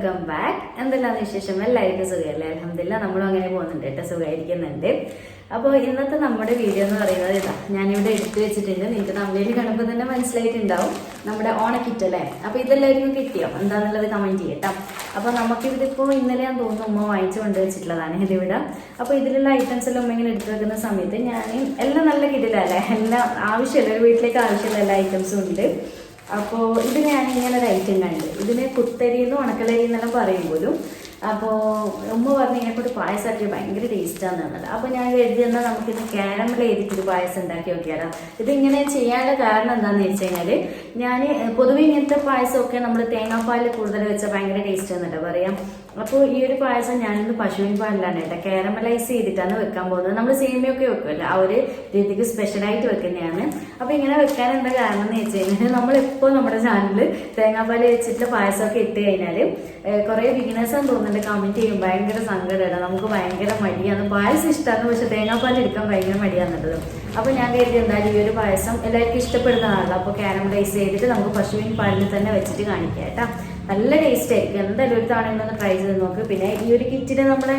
Welcome back. എന്തെല്ലാം വിശേഷം? എല്ലാവർക്കും സുഖമല്ലേ? അൽഹംദുലില്ലാ നമ്മളും അങ്ങനെ പോകുന്നുണ്ട് കേട്ടോ, സുഖമായിരിക്കുന്നുണ്ട്. അപ്പോൾ ഇന്നത്തെ നമ്മുടെ വീഡിയോ എന്ന് പറയുന്നത് ഇതാ ഞാനിവിടെ എടുത്തു വെച്ചിട്ടുണ്ട്. നിങ്ങൾക്ക് തമിഴിൽ കാണുമ്പോൾ തന്നെ മനസ്സിലായിട്ടുണ്ടാവും, നമ്മുടെ ഓണക്കിറ്റ് അല്ലേ. അപ്പോൾ ഇതെല്ലാവർക്കും കിട്ടിയോ എന്താണെന്നുള്ളത് കമൻറ്റ് ചെയ്യട്ടോ. അപ്പോൾ നമുക്കിതിപ്പോൾ ഇന്നലെ ഞാൻ തോന്നുന്നു ഉമ്മ വാങ്ങിച്ചു കൊണ്ടുവച്ചിട്ടുള്ളതാണ് ഇതിവിടെ. അപ്പോൾ ഇതിലുള്ള ഐറ്റംസ് എല്ലാം ഉമ്മ ഇങ്ങനെ എടുത്തു വെക്കുന്ന സമയത്ത് ഞാൻ എല്ലാം നല്ല കിട്ടില്ലല്ലേ, എല്ലാം ആവശ്യമില്ല, ഒരു വീട്ടിലേക്ക് ആവശ്യമുള്ള എല്ലാ ഐറ്റംസും ഉണ്ട്. അപ്പോൾ ഇത് ഞാനിങ്ങനെ ഒരു ഐറ്റം കണ്ട്, ഇതിന് കുത്തരി എന്നും ഉണക്കലരി എന്നെല്ലാം പറയും പോലും. അപ്പോൾ ഉമ്മ പറഞ്ഞ് ഇതിനെക്കൂട്ട് പായസം ആക്കിയ ഭയങ്കര ടേസ്റ്റാന്ന് പറഞ്ഞത്. അപ്പോൾ ഞാൻ കരുതി എന്നാൽ നമുക്കിത് കാരമൽ ചെയ്തിട്ടൊരു പായസം ഉണ്ടാക്കി നോക്കിയാലോ. ഇതിങ്ങനെ ചെയ്യാനുള്ള കാരണം എന്താണെന്ന് വെച്ച് കഴിഞ്ഞാൽ, ഞാൻ പൊതുവെ ഇങ്ങനത്തെ പായസമൊക്കെ നമ്മൾ തേങ്ങാപ്പാലിൽ കൂടുതൽ വെച്ചാൽ ഭയങ്കര ടേസ്റ്റ് എന്നല്ല പറയാം. അപ്പോൾ ഈ ഒരു പായസം ഞാനിന്ന് പശുവിൻ പാലിലാണ് കേട്ടോ, കാരമലൈസ് ചെയ്തിട്ടാണ് വെക്കാൻ പോകുന്നത്. നമ്മൾ സേമിയൊക്കെ വെക്കുമല്ലോ, ആ ഒരു രീതിക്ക് സ്പെഷ്യലായിട്ട് വെക്കുന്നതാണ്. അപ്പോൾ ഇങ്ങനെ വെക്കാൻ എന്താ കാരണം എന്ന് വെച്ച് കഴിഞ്ഞാൽ, നമ്മളിപ്പോൾ നമ്മുടെ ചാനലിൽ തേങ്ങാപ്പാൽ വെച്ചിട്ടുള്ള പായസമൊക്കെ ഇട്ട് കഴിഞ്ഞാൽ കുറേ ബിഗിനേഴ്സാന്ന് തോന്നുന്നുണ്ട് കമൻറ്റ് ചെയ്യും ഭയങ്കര സങ്കടമാണ്, നമുക്ക് ഭയങ്കര മടിയാണ്, പായസം ഇഷ്ടമാണ് പക്ഷെ തേങ്ങാപ്പാൽ എടുക്കാൻ ഭയങ്കര മടിയാണെന്നുള്ളത്. അപ്പോൾ ഞാൻ കരുതി എന്തായാലും ഈ ഒരു പായസം എല്ലാവർക്കും ഇഷ്ടപ്പെടുന്നതാണല്ലോ, അപ്പോൾ കാരമലൈസ് ചെയ്തിട്ട് നമുക്ക് പശുവിൻ പാലിൽ തന്നെ വെച്ചിട്ട് കാണിക്കാം കേട്ടോ. നല്ല ടേസ്റ്റ് ആയിരിക്കും, എന്തായാലും ഒരു തവണ ട്രൈ ചെയ്ത് നോക്ക്. പിന്നെ ഈ ഒരു കിറ്റിന് നമ്മളെ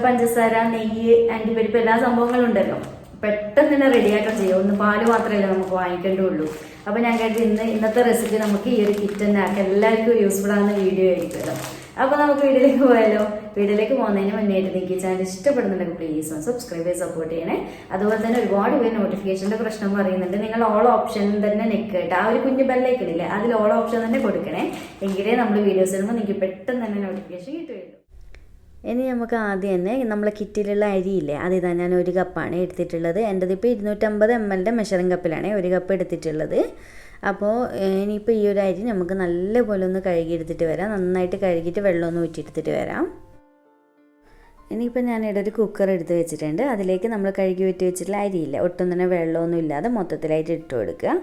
പഞ്ചസാര, നെയ്യ്, അണ്ടിപ്പരിപ്പ് എല്ലാ സംഭവങ്ങളും ഉണ്ടല്ലോ, പെട്ടെന്ന് തന്നെ റെഡിയാക്കാൻ ചെയ്യും. ഒന്ന് പാല് മാത്രമല്ല നമുക്ക് വാങ്ങിക്കേണ്ടുള്ളൂ. അപ്പോൾ ഞാൻ കരുതി ഇന്നത്തെ റെസിപ്പി നമുക്ക് ഈ ഒരു കിറ്റ് തന്നെ ആക്കാം, എല്ലാവർക്കും യൂസ്ഫുൾ ആകുന്ന വീഡിയോ ആയിരിക്കുമല്ലോ. അപ്പോൾ നമുക്ക് വീഡിയോയിലേക്ക് പോയാലോ. വീഡിയോയിലേക്ക് പോകുന്നതിന് മുന്നേറ്റ് നിങ്ങൾക്ക് ചാനൽ ഇഷ്ടപ്പെടുന്നുണ്ടെങ്കിൽ പ്ലീസ് സബ്സ്ക്രൈബ് ചെയ്ത് സപ്പോർട്ട് ചെയ്യണേ. അതുപോലെ തന്നെ ഒരുപാട് പേര് നോട്ടിഫിക്കേഷൻ്റെ പ്രശ്നം പറയുന്നുണ്ട്, നിങ്ങൾ ഓൾ ഓപ്ഷൻ തന്നെ നിൽക്കട്ടെ, ആ ഒരു കുഞ്ഞു ബെല്ലൈക്കണില്ലേ അതിൽ ഓൾ ഓപ്ഷൻ തന്നെ കൊടുക്കണേ, എങ്കിലേ നമ്മൾ വീഡിയോസ് ഇടുമ്പോൾ നിങ്ങൾക്ക് പെട്ടെന്ന് തന്നെ നോട്ടിഫിക്കേഷൻ കിട്ടുകയുള്ളൂ. ഇനി നമുക്ക് ആദ്യം തന്നെ നമ്മളെ കിറ്റിലുള്ള അരിയില്ലേ, അതിതാ ഞാൻ 1 കപ്പാണ് എടുത്തിട്ടുള്ളത്. എൻ്റെതിപ്പോൾ 250 ml മെഷറിംഗ് കപ്പിലാണ് 1 കപ്പ് എടുത്തിട്ടുള്ളത്. അപ്പോൾ ഇനിയിപ്പോൾ ഈ ഒരു അരി നമുക്ക് നല്ലപോലെ ഒന്ന് കഴുകിയെടുത്തിട്ട് വരാം, നന്നായിട്ട് കഴുകിയിട്ട് വെള്ളമൊന്ന് ഊറ്റിയെടുത്തിട്ട് വരാം. ഇനിയിപ്പോൾ ഞാനിവിടെ ഒരു കുക്കർ എടുത്ത് വെച്ചിട്ടുണ്ട്, അതിലേക്ക് നമ്മൾ കഴുകി വെട്ടി വെച്ചിട്ടുള്ള അരിയില്ല, ഒട്ടും തന്നെ വെള്ളമൊന്നും ഇല്ലാതെ മൊത്തത്തിലായിട്ട് ഇട്ട് കൊടുക്കുക.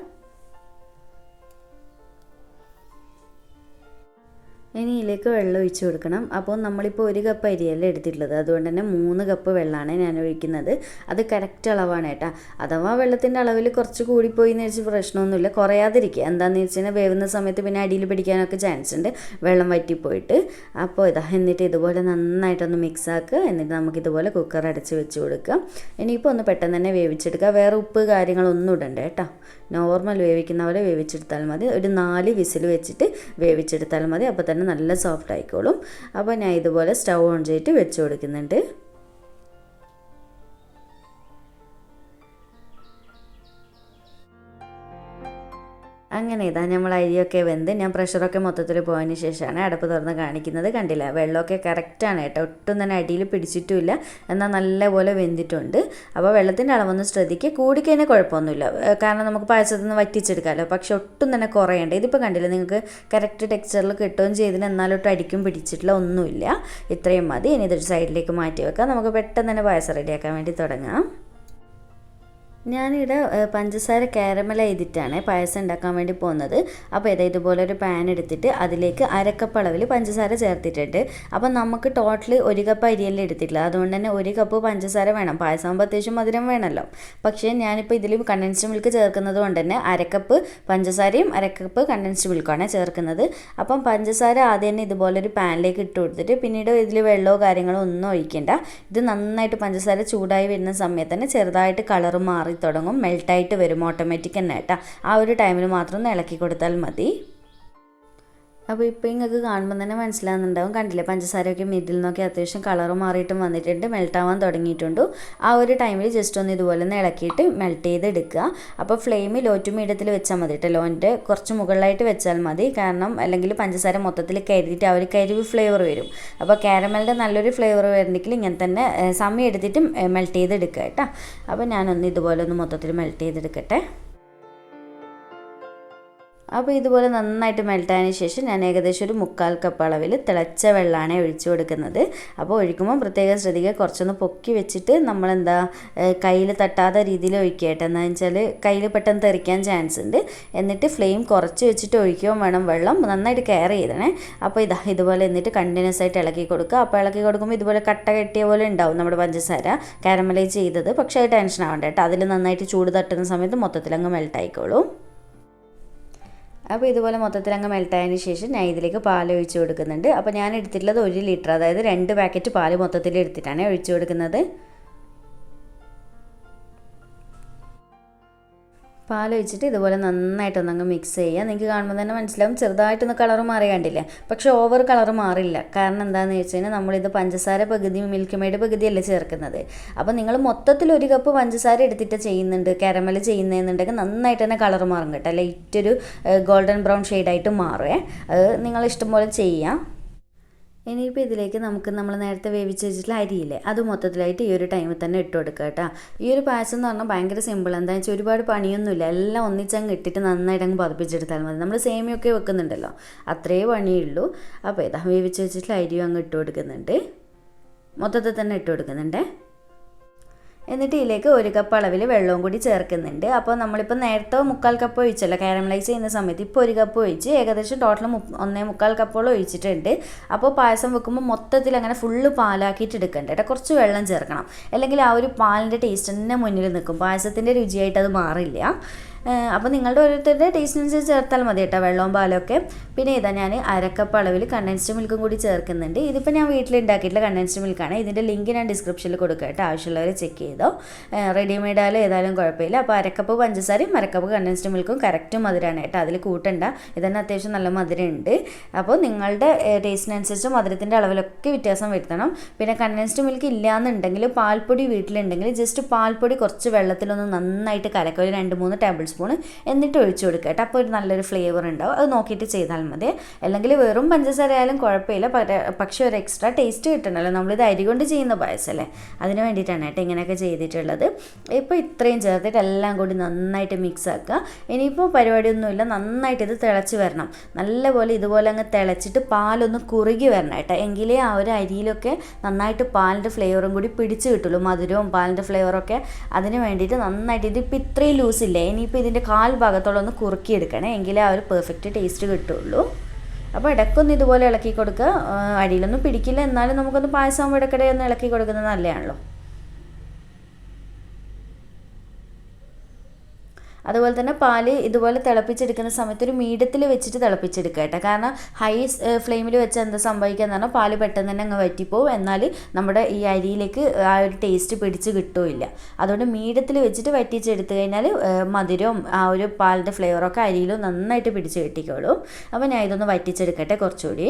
ഇനി ഇതിലേക്ക് വെള്ളം ഒഴിച്ച് കൊടുക്കണം. അപ്പോൾ നമ്മളിപ്പോൾ 1 കപ്പ് അരിയല്ല എടുത്തിട്ടുള്ളത്, അതുകൊണ്ട് തന്നെ 3 കപ്പ് വെള്ളമാണ് ഞാൻ ഒഴിക്കുന്നത്. അത് കറക്റ്റ് അളവാണ് കേട്ടോ. അഥവാ വെള്ളത്തിൻ്റെ അളവിൽ കുറച്ച് കൂടിപ്പോയി എന്ന് വെച്ച് പ്രശ്നമൊന്നുമില്ല, കുറയാതിരിക്കുക. എന്താണെന്ന് വെച്ച് കഴിഞ്ഞാൽ വേവുന്ന സമയത്ത് പിന്നെ അടിയിൽ പിടിക്കാനൊക്കെ ചാൻസ് ഉണ്ട്, വെള്ളം വറ്റിപ്പോയിട്ട്. അപ്പോൾ എന്നിട്ട് ഇതുപോലെ നന്നായിട്ടൊന്ന് മിക്സ് ആക്കുക. എന്നിട്ട് നമുക്കിതുപോലെ കുക്കർ അടച്ച് വെച്ച് കൊടുക്കുക. ഇനിയിപ്പോൾ ഒന്ന് പെട്ടെന്ന് തന്നെ വേവിച്ചെടുക്കുക, വേറെ ഉപ്പ് കാര്യങ്ങളൊന്നും ഇടണ്ട കേട്ടോ. നോർമൽ വേവിക്കുന്ന പോലെ വേവിച്ചെടുത്താൽ മതി, ഒരു 4 വിസിൽ വെച്ചിട്ട് വേവിച്ചെടുത്താൽ മതി, അപ്പോൾ തന്നെ നല്ല സോഫ്റ്റ് ആയിക്കോളും. അപ്പോൾ ഞാൻ ഇതുപോലെ സ്റ്റൗ ഓൺ ചെയ്തിട്ട് വെച്ച് കൊടുക്കുന്നുണ്ട്. അങ്ങനെ ഇതാ നമ്മൾ അരിയൊക്കെ വെന്ത് ഞാൻ പ്രഷറൊക്കെ മൊത്തത്തിൽ പോയതിന് ശേഷമാണ് അടപ്പ് തുറന്ന് കാണിക്കുന്നത്. കണ്ടില്ല, വെള്ളമൊക്കെ കറക്റ്റാണ് കേട്ടോ, ഒട്ടും തന്നെ അടിയിൽ പിടിച്ചിട്ടുമില്ല, എന്നാൽ നല്ലപോലെ വെന്തിട്ടുണ്ട്. അപ്പോൾ വെള്ളത്തിൻ്റെ അളവൊന്നും ശ്രദ്ധിക്കുക, കൂടിക്കഴിഞ്ഞാൽ കുഴപ്പമൊന്നുമില്ല, കാരണം നമുക്ക് പായസത്തിൽ നിന്ന് വറ്റിച്ചെടുക്കാമല്ലോ. പക്ഷെ ഒട്ടും തന്നെ കുറയണ്ട. ഇതിപ്പോൾ കണ്ടില്ല, നിങ്ങൾക്ക് കറക്റ്റ് ടെക്സ്ചറിൽ കിട്ടുകയും ചെയ്തിന്, എന്നാലൊട്ടും അടിക്കും പിടിച്ചിട്ടില്ല, ഒന്നുമില്ല. ഇത്രയും മതി. ഇനി ഇതൊരു സൈഡിലേക്ക് മാറ്റി വെക്കാം, നമുക്ക് പെട്ടെന്ന് തന്നെ പായസം റെഡിയാക്കാൻ വേണ്ടി തുടങ്ങാം. ഞാനിവിടെ പഞ്ചസാര കാരമൽ ചെയ്തിട്ടാണ് പായസം ഉണ്ടാക്കാൻ വേണ്ടി പോകുന്നത്. അപ്പോൾ ഇതുപോലെ ഒരു പാൻ എടുത്തിട്ട് അതിലേക്ക് 1/2 കപ്പ് അളവിൽ പഞ്ചസാര ചേർത്തിട്ടുണ്ട്. അപ്പോൾ നമുക്ക് ടോട്ടൽ 1 കപ്പ് അരിയല്ലേ എടുത്തിട്ടില്ല, അതുകൊണ്ട് തന്നെ 1 കപ്പ് പഞ്ചസാര വേണം. പായസം ആകുമ്പോൾ അത്യാവശ്യം മധുരം വേണമല്ലോ. പക്ഷേ ഞാനിപ്പോൾ ഇതിൽ കണ്ടൻസ്ഡ് മിൽക്ക് ചേർക്കുന്നത് കൊണ്ട് തന്നെ 1/2 കപ്പ് പഞ്ചസാരയും 1/2 കപ്പ് കണ്ടൻസ്ഡ് മിൽക്കാണ് ചേർക്കുന്നത്. അപ്പം പഞ്ചസാര ആദ്യം തന്നെ ഇതുപോലൊരു പാനിലേക്ക് ഇട്ട് കൊടുത്തിട്ട് പിന്നീട് ഇതിൽ വെള്ളമോ കാര്യങ്ങളോ ഒന്നും ഒഴിക്കേണ്ട. ഇത് നന്നായിട്ട് പഞ്ചസാര ചൂടായി വരുന്ന സമയത്ത് തന്നെ ചെറുതായിട്ട് കളറ് മാറി തുടങ്ങും, മെൽട്ടായിട്ട് വരും ഓട്ടോമാറ്റിക് തന്നെ കേട്ടോ. ആ ഒരു ടൈമിൽ മാത്രം ഒന്ന് ഇളക്കി കൊടുത്താൽ മതി. അപ്പോൾ ഇപ്പോൾ നിങ്ങൾക്ക് കാണുമ്പോൾ തന്നെ മനസ്സിലാകുന്നുണ്ടാവും, കണ്ടില്ലേ പഞ്ചസാരയൊക്കെ മിഡിൽ നിന്നൊക്കെ അത്യാവശ്യം കളറ് മാറിയിട്ടും വന്നിട്ടുണ്ട്, മെൽട്ടാവാൻ തുടങ്ങിയിട്ടുണ്ട്. ആ ഒരു ടൈമിൽ ജസ്റ്റ് ഒന്ന് ഇതുപോലെ ഒന്ന് ഇളക്കിയിട്ട് മെൽറ്റ് ചെയ്തെടുക്കുക. അപ്പോൾ ഫ്ലെയിം ലോ ടു മീഡിയത്തിൽ വെച്ചാൽ മതി കേട്ടോ, ലോൻ്റെ കുറച്ച് മുകളിലായിട്ട് വെച്ചാൽ മതി, കാരണം അല്ലെങ്കിൽ പഞ്ചസാര മൊത്തത്തിൽ കരിയിട്ട് ആ ഒരു കരിവ് ഫ്ലേവർ വരും. അപ്പോൾ കാരമലിൻ്റെ നല്ലൊരു ഫ്ലേവർ വരണമെങ്കിൽ ഇങ്ങനെ തന്നെ സമയം എടുത്തിട്ട് മെൽറ്റ് ചെയ്തെടുക്കുക കേട്ടോ. അപ്പോൾ ഞാനൊന്ന് ഇതുപോലെ ഒന്ന് മൊത്തത്തിൽ മെൽറ്റ് ചെയ്തെടുക്കട്ടെ. അപ്പോൾ ഇതുപോലെ നന്നായിട്ട് മെൽറ്റായതിന് ശേഷം ഞാൻ ഏകദേശം ഒരു 1/4 കപ്പ് അളവിൽ തിളച്ച വെള്ളമാണ് ഒഴിച്ചു കൊടുക്കുന്നത്. അപ്പോൾ ഒഴിക്കുമ്പോൾ പ്രത്യേകം ശ്രദ്ധിക്കുക, കുറച്ചൊന്ന് പൊക്കി വെച്ചിട്ട് നമ്മളെന്താ കയ്യിൽ തട്ടാത്ത രീതിയിൽ ഒഴിക്കുക കേട്ടോ, എന്താണെന്ന് വെച്ചാൽ കയ്യിൽ പെട്ടെന്ന് തെറിക്കാൻ ചാൻസ് ഉണ്ട്. എന്നിട്ട് ഫ്ലെയിം കുറച്ച് വെച്ചിട്ട് ഒഴിക്കുകയും വേണം, വെള്ളം നന്നായിട്ട് കെയർ ചെയ്തണേ. അപ്പോൾ ഇതുപോലെ എന്നിട്ട് കണ്ടിന്യൂസ് ആയിട്ട് ഇളക്കി കൊടുക്കുക. അപ്പോൾ ഇളക്കി കൊടുക്കുമ്പോൾ ഇതുപോലെ കട്ട കെട്ടിയ പോലെ ഉണ്ടാവും നമ്മുടെ പഞ്ചസാര കാരമലൈസ് ചെയ്തത്. പക്ഷേ അത് ടെൻഷൻ ആവണ്ട കേട്ടോ, അതിൽ നന്നായിട്ട് ചൂട് തട്ടുന്ന സമയത്ത് മൊത്തത്തിൽ അങ്ങ് മെൽട്ടായിക്കോളും. അപ്പോൾ ഇതുപോലെ മൊത്തത്തിൽ അങ്ങ് മെൽട്ടായതിന് ശേഷം ഞാൻ ഇതിലേക്ക് പാൽ ഒഴിച്ച് കൊടുക്കുന്നുണ്ട്. അപ്പോൾ ഞാൻ എടുത്തിട്ടുള്ളത് 1 ലിറ്റർ, അതായത് 2 പാക്കറ്റ് പാൽ മൊത്തത്തിൽ എടുത്തിട്ടാണ് ഒഴിച്ച് കൊടുക്കുന്നത്. പാലൊഴിച്ചിട്ട് ഇതുപോലെ നന്നായിട്ടൊന്നങ്ങ് മിക്സ് ചെയ്യുക. നിങ്ങൾക്ക് കാണുമ്പോൾ തന്നെ മനസ്സിലാവും ചെറുതായിട്ടൊന്ന് കളർ മാറി കണ്ടില്ലേ. പക്ഷേ ഓവർ കളർ മാറില്ല. കാരണം എന്താണെന്ന് വെച്ച് കഴിഞ്ഞാൽ നമ്മളിത് പഞ്ചസാര പകുതി മിൽക്ക് മെയ്ഡ് പകുതിയല്ലേ ചേർക്കുന്നത്. അപ്പോൾ നിങ്ങൾ മൊത്തത്തിൽ 1 കപ്പ് പഞ്ചസാര എടുത്തിട്ട് ചെയ്യുന്നുണ്ട്, കാരമൽ ചെയ്യുന്നതെന്നുണ്ടെങ്കിൽ നന്നായിട്ട് തന്നെ കളർ മാറും കേട്ടോ. ലൈറ്റൊരു ഗോൾഡൻ ബ്രൗൺ ഷെയ്ഡായിട്ട് മാറുമേ. അത് നിങ്ങൾ ഇഷ്ടംപോലെ ചെയ്യാം. ഇനിയിപ്പോൾ ഇതിലേക്ക് നമ്മൾ നേരത്തെ വേവിച്ച് വെച്ചിട്ടുള്ള അരിയില്ലേ, അത് മൊത്തത്തിലായിട്ട് ഈ ഒരു ടൈമിൽ തന്നെ ഇട്ട് കൊടുക്കുക കേട്ടോ. ഈ ഒരു പായസം എന്ന് പറഞ്ഞാൽ ഭയങ്കര സിമ്പിൾ. എന്താണെന്ന് വെച്ചാൽ ഒരുപാട് പണിയൊന്നുമില്ല. എല്ലാം ഒന്നിച്ചങ്ങ് ഇട്ടിട്ട് നന്നായിട്ട് അങ്ങ് പതിപ്പിച്ചെടുത്താൽ മതി. നമ്മൾ സേമിയൊക്കെ വെക്കുന്നുണ്ടല്ലോ, അത്രയേ പണിയുള്ളൂ. അപ്പോൾ ഇതാ വേവിച്ച് വെച്ചിട്ടുള്ള അരിയും അങ്ങ് ഇട്ട് കൊടുക്കുന്നുണ്ട്, മൊത്തത്തിൽ തന്നെ ഇട്ട് കൊടുക്കുന്നുണ്ട്. എന്നിട്ട് ഇതിലേക്ക് 1 കപ്പ് അളവിൽ വെള്ളവും കൂടി ചേർക്കുന്നുണ്ട്. അപ്പോൾ നമ്മളിപ്പോൾ നേരത്തെ 3/4 കപ്പ് ഒഴിച്ചല്ലോ കാരമലൈസ് ചെയ്യുന്ന സമയത്ത്, ഇപ്പോൾ 1 കപ്പ് ഒഴിച്ച് ഏകദേശം ടോട്ടൽ 1.25 കപ്പോളം ഒഴിച്ചിട്ടുണ്ട്. അപ്പോൾ പായസം വെക്കുമ്പോൾ മൊത്തത്തിൽ അങ്ങനെ ഫുള്ള് പാലാക്കിയിട്ട് എടുക്കണ്ട കേട്ടോ, കുറച്ച് വെള്ളം ചേർക്കണം. അല്ലെങ്കിൽ ആ ഒരു പാലിൻ്റെ ടേസ്റ്റ് തന്നെ മുന്നിൽ നിൽക്കും, പായസത്തിൻ്റെ രുചിയായിട്ട് അത് മാറില്ല. അപ്പോൾ നിങ്ങളുടെ ഓരോരുത്തരുടെ ടേസ്റ്റിനനുസരിച്ച് ചേർത്താൽ മതി കേട്ടോ വെള്ളവും പാലൊക്കെ. പിന്നെ ഇതാ ഞാൻ 1/2 കപ്പ് അളവിൽ കണ്ടൻസ്ഡ് മിൽക്കും കൂടി ചേർക്കുന്നുണ്ട്. ഇതിപ്പോൾ ഞാൻ വീട്ടിലുണ്ടാക്കിയിട്ടുള്ള കണ്ടൻസ്ഡ് മിൽക്കാണ്. ഇതിൻ്റെ ലിങ്ക് ഞാൻ ഡിസ്ക്രിപ്ഷനിൽ കൊടുക്കുക കേട്ടോ, ആവശ്യമുള്ളവർ ചെക്ക് ചെയ്തോ. റെഡിമെയ്ഡ് ആയാലും ഏതായാലും കുഴപ്പമില്ല. അപ്പോൾ 1/2 കപ്പ് പഞ്ചസാരയും 1/2 കപ്പ് കണ്ടൻസ്ഡ് മിൽക്കും കറക്റ്റ് മധുരമാണ് കേട്ടോ, അതിൽ കൂട്ടണ്ട. ഇതന്നെ അത്യാവശ്യം നല്ല മധുരമുണ്ട്. അപ്പോൾ നിങ്ങളുടെ ടേസ്റ്റിനനുസരിച്ച് മധുരത്തിൻ്റെ അളവിലൊക്കെ വ്യത്യാസം വരുത്തണം. പിന്നെ കണ്ടൻസ്ഡ് മിൽക്ക് ഇല്ലയെന്നുണ്ടെങ്കിൽ പാൽപ്പൊടി വീട്ടിലുണ്ടെങ്കിൽ ജസ്റ്റ് പാൽപ്പൊടി കുറച്ച് വെള്ളത്തിലൊന്ന് നന്നായിട്ട് കലക്കുക, ഒരു 2-3 ടേബിൾ സ്പൂൺ, എന്നിട്ട് ഒഴിച്ചു കൊടുക്കുക കേട്ടോ. അപ്പോൾ ഒരു നല്ലൊരു ഫ്ലേവർ ഉണ്ടാവും. അത് നോക്കിയിട്ട് ചെയ്താൽ മതി. അല്ലെങ്കിൽ വെറും പഞ്ചസാര ആയാലും കുഴപ്പമില്ല, പക്ഷേ ഒരു എക്സ്ട്രാ ടേസ്റ്റ് കിട്ടണമല്ലോ. നമ്മളിത് അരി കൊണ്ട് ചെയ്യുന്ന പായസമല്ലേ, അതിന് വേണ്ടിയിട്ടാണ് കേട്ടോ ഇങ്ങനെയൊക്കെ ചെയ്തിട്ടുള്ളത്. ഇപ്പോൾ ഇത്രയും ചേർത്തിട്ട് എല്ലാം കൂടി നന്നായിട്ട് മിക്സ് ആക്കുക. ഇനിയിപ്പോൾ പരിപാടിയൊന്നുമില്ല, നന്നായിട്ട് ഇത് തിളച്ച് വരണം. നല്ലപോലെ ഇതുപോലെ അങ്ങ് തിളച്ചിട്ട് പാലൊന്ന് കുറുകി വരണം കേട്ടോ, എങ്കിലേ ആ ഒരു അരിയിലൊക്കെ നന്നായിട്ട് പാലിൻ്റെ ഫ്ലേവറും കൂടി പിടിച്ച് കിട്ടുള്ളൂ, മധുരവും പാലിൻ്റെ ഫ്ലേവറൊക്കെ. അതിന് വേണ്ടിയിട്ട് നന്നായിട്ട് ഇതിപ്പോൾ ഇത്രയും ലൂസില്ലേ, ഇനിയിപ്പോൾ ഇതിൻ്റെ കാൽ ഭാഗത്തോളം ഒന്ന് കുറുക്കിയെടുക്കണേ, എങ്കിലേ ആ ഒരു പെർഫെക്റ്റ് ടേസ്റ്റ് കിട്ടുള്ളൂ. അപ്പോൾ ഇടയ്ക്കൊന്ന് ഇതുപോലെ ഇളക്കി കൊടുക്കുക. അടിയിലൊന്നും പിടിക്കില്ല, എന്നാലും നമുക്കൊന്ന് പായസം ഇടയ്ക്കിടെ ഒന്ന് ഇളക്കി കൊടുക്കുന്നത് നല്ലതാണല്ലോ. അതുപോലെ തന്നെ പാല് ഇതുപോലെ തിളപ്പിച്ചെടുക്കുന്ന സമയത്ത് ഒരു മീഡിയത്തിൽ വെച്ചിട്ട് തിളപ്പിച്ചെടുക്കുക കേട്ടോ. കാരണം ഹൈ ഫ്ലെയിമിൽ വെച്ച് എന്താ സംഭവിക്കുക എന്ന് പറഞ്ഞാൽ പാല് പെട്ടെന്ന് തന്നെ അങ്ങ് വറ്റിപ്പോവും, എന്നാൽ നമ്മുടെ ഈ അരിയിലേക്ക് ആ ഒരു ടേസ്റ്റ് പിടിച്ച് കിട്ടുമില്ല. അതുകൊണ്ട് മീഡിയത്തിൽ വെച്ചിട്ട് വറ്റിച്ചെടുത്ത് കഴിഞ്ഞാൽ മധുരവും ആ ഒരു പാലിൻ്റെ ഫ്ലേവറൊക്കെ അരിയിലും നന്നായിട്ട് പിടിച്ച് കിട്ടിക്കോളും. അപ്പോൾ ഞാൻ ഇതൊന്ന് വറ്റിച്ചെടുക്കട്ടെ കുറച്ചുകൂടി.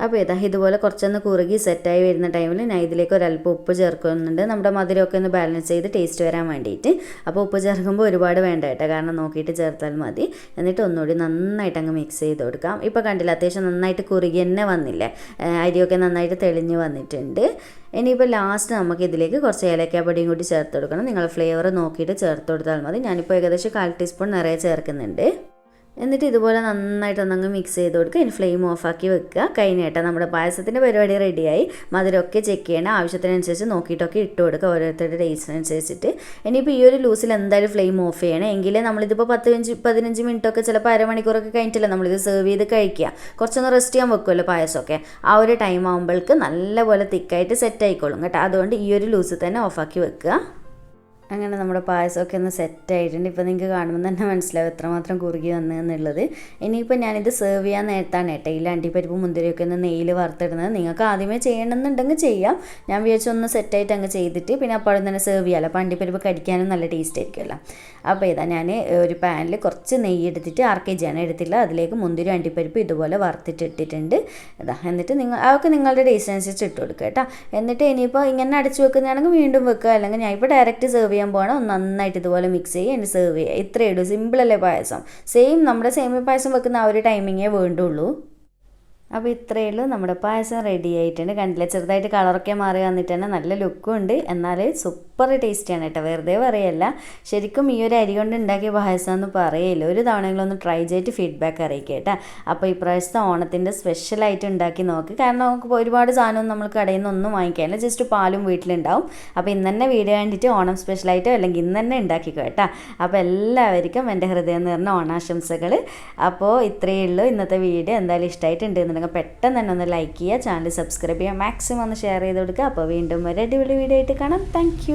അപ്പോൾ ഇതുപോലെ കുറച്ചൊന്ന് കുറുകി സെറ്റായി വരുന്ന ടൈമിൽ ഞാൻ ഇതിലേക്ക് ഒരല്പം ഉപ്പ് ചേർക്കുന്നുണ്ട്, നമ്മുടെ മധുരമൊക്കെ ഒന്ന് ബാലൻസ് ചെയ്ത് ടേസ്റ്റ് വരാൻ വേണ്ടിയിട്ട്. അപ്പോൾ ഉപ്പ് ചേർക്കുമ്പോൾ ഒരുപാട് വേണ്ട കേട്ടോ, കാരണം നോക്കിയിട്ട് ചേർത്താൽ മതി. എന്നിട്ട് ഒന്നുകൂടി നന്നായിട്ട് അങ്ങ് മിക്സ് ചെയ്ത് കൊടുക്കാം. ഇപ്പോൾ കണ്ടില്ല, അത്യാവശ്യം നന്നായിട്ട് കുറുകി തന്നെ വന്നില്ലേ, അരിയൊക്കെ നന്നായിട്ട് തെളിഞ്ഞ് വന്നിട്ടുണ്ട്. ഇനിയിപ്പോൾ ലാസ്റ്റ് നമുക്ക് ഇതിലേക്ക് കുറച്ച് ഏലക്കാപ്പൊടിയും കൂടി ചേർത്ത് കൊടുക്കണം. നിങ്ങൾ ഫ്ലേവർ നോക്കിയിട്ട് ചേർത്ത് കൊടുത്താൽ മതി. ഞാനിപ്പോൾ ഏകദേശം 1/4 ടീസ്പൂൺ നിറയെ ചേർക്കുന്നുണ്ട്. എന്നിട്ട് ഇതുപോലെ നന്നായിട്ടൊന്നങ്ങ് മിക്സ് ചെയ്ത് കൊടുക്കുക. ഇനി ഫ്ലെയിം ഓഫാക്കി വെക്കുക. കഴിഞ്ഞിട്ട് നമ്മുടെ പായസത്തിൻ്റെ പരിപാടി റെഡിയായി. മധുരമൊക്കെ ചെക്ക് ചെയ്യണം, ആവശ്യത്തിനനുസരിച്ച് നോക്കിയിട്ടൊക്കെ ഇട്ട് കൊടുക്കുക, ഓരോരുത്തരുടെ ടേസ്റ്റിനനുസരിച്ചിട്ട്. ഇനിയിപ്പോൾ ഈ ഒരു ലൂസിൽ എന്തായാലും ഫ്ലെയിം ഓഫ് ചെയ്യണം, എങ്കിലേ നമ്മളിതിപ്പോൾ 10-15 മിനിറ്റൊക്കെ ചിലപ്പോൾ അരമണിക്കൂറൊക്കെ കഴിഞ്ഞിട്ടില്ല നമ്മളിത് സെർവ് ചെയ്ത് കഴിക്കുക. കുറച്ചൊന്ന് റെസ്റ്റ് ചെയ്യാൻ വെക്കുമല്ലോ പായസമൊക്കെ, ആ ഒരു ടൈം ആകുമ്പോഴേക്ക് നല്ലപോലെ തിക്കായിട്ട് സെറ്റ് ആയിക്കോളും കേട്ടോ. അതുകൊണ്ട് ഈ ഒരു ലൂസിൽ തന്നെ ഓഫാക്കി വെക്കുക. അങ്ങനെ നമ്മുടെ പായസമൊക്കെ ഒന്ന് സെറ്റായിട്ടുണ്ട്. ഇപ്പോൾ നിങ്ങൾക്ക് കാണുമ്പോൾ തന്നെ മനസ്സിലാവും എത്രമാത്രം കുറുകി വന്നതെന്നുള്ളത്. ഇനിയിപ്പോൾ ഞാനിത് സെർവ് ചെയ്യാൻ നേരത്താണ് കേട്ടോ ഈ അണ്ടിപ്പരിപ്പ് മുന്തിരിയൊക്കെ ഒന്ന് നെയ്യിൽ വറുത്തിടുന്നത്. നിങ്ങൾക്ക് ആദ്യമേ ചെയ്യണമെന്നുണ്ടെങ്കിൽ ചെയ്യാം. ഞാൻ വിചാരിച്ചു ഒന്ന് സെറ്റായിട്ട് അങ്ങ് ചെയ്തിട്ട് പിന്നെ അപ്പോഴും തന്നെ സെർവ് ചെയ്യാമല്ലോ, അപ്പോൾ അണ്ടിപ്പരിപ്പ് കടിക്കാനും നല്ല ടേസ്റ്റ് ആയിരിക്കുമല്ലോ. അപ്പോൾ ഞാൻ ഒരു പാനിൽ കുറച്ച് നെയ്യ് എടുത്തിട്ട് 1/2 kg ആണ് എടുത്തില്ല, അതിലേക്ക് മുന്തിരി അണ്ടിപ്പരിപ്പ് ഇതുപോലെ വറുത്തിട്ടിട്ടുണ്ട്. എന്നിട്ട് അതൊക്കെ നിങ്ങളുടെ ടേസ്റ്റിനനുസരിച്ച് ഇട്ട് കൊടുക്കുക കേട്ടോ. എന്നിട്ട് ഇനിയിപ്പോൾ ഇങ്ങനെ അടച്ചു വെക്കുന്നതാണെങ്കിൽ വീണ്ടും വെക്കുക, അല്ലെങ്കിൽ ഞാൻ ഇപ്പോൾ ഡയറക്റ്റ് സെർവ് ചെയ്യാൻ പോകണം. നന്നായിട്ട് ഇതുപോലെ മിക്സ് ചെയ്യുക, എന്നിട്ട് സെർവ് ചെയ്യുക. ഇത്രയേ ഉള്ളൂ, സിമ്പിളല്ലേ പായസം. സെയിം നമ്മുടെ സേമിയ പായസം വെക്കുന്ന ആ ഒരു ടൈമിങ്ങേ വേണ്ടുള്ളൂ. അപ്പോൾ ഇത്രയേ ഉള്ളൂ, നമ്മുടെ പായസം റെഡി ആയിട്ടുണ്ട്. കണ്ടില്ല, ചെറുതായിട്ട് കളറൊക്കെ മാറി വന്നിട്ട് തന്നെ നല്ല ലുക്കും ഉണ്ട്, എന്നാൽ സൂപ്പർ ടേസ്റ്റിയാണ് കേട്ടോ, വെറുതെ പറയല്ല. ശരിക്കും ഈ ഒരു അരി കൊണ്ട് ഉണ്ടാക്കിയ പായസം എന്ന് പറയില്ല. ഒരു തവണകളൊന്ന് ട്രൈ ചെയ്തിട്ട് ഫീഡ്ബാക്ക് അറിയിക്കുക കേട്ടോ. അപ്പോൾ ഇപ്രാവശ്യത്തെ ഓണത്തിൻ്റെ സ്പെഷ്യലായിട്ട് ഉണ്ടാക്കി നോക്ക്. കാരണം നമുക്ക് ഒരുപാട് സാധനമൊന്നും നമ്മൾ കടയിൽ നിന്നൊന്നും വാങ്ങിക്കാനില്ല, ജസ്റ്റ് പാലും വീട്ടിലുണ്ടാവും. അപ്പോൾ ഇന്ന് തന്നെ വീഡിയോ കണ്ടിട്ട് ഓണം സ്പെഷ്യലായിട്ടോ അല്ലെങ്കിൽ ഇന്ന് തന്നെ ഉണ്ടാക്കിക്കോ കേട്ടോ. അപ്പോൾ എല്ലാവർക്കും എൻ്റെ ഹൃദയം നിറഞ്ഞ ഓണാശംസകൾ. അപ്പോൾ ഇത്രയേ ഉള്ളൂ ഇന്നത്തെ വീഡിയോ. എന്തായാലും ഇഷ്ടമായിട്ടുണ്ട് നിങ്ങൾ പെട്ടെന്ന് തന്നെ ഒന്ന് ലൈക്ക് ചെയ്യുക, ചാനൽ സബ്സ്ക്രൈബ് ചെയ്യുക, മാക്സിമം ഒന്ന് ഷെയർ ചെയ്ത് കൊടുക്കുക. അപ്പോൾ വീണ്ടും ഒരു അടിപൊളി വീഡിയോ ആയിട്ട് കാണാം. താങ്ക്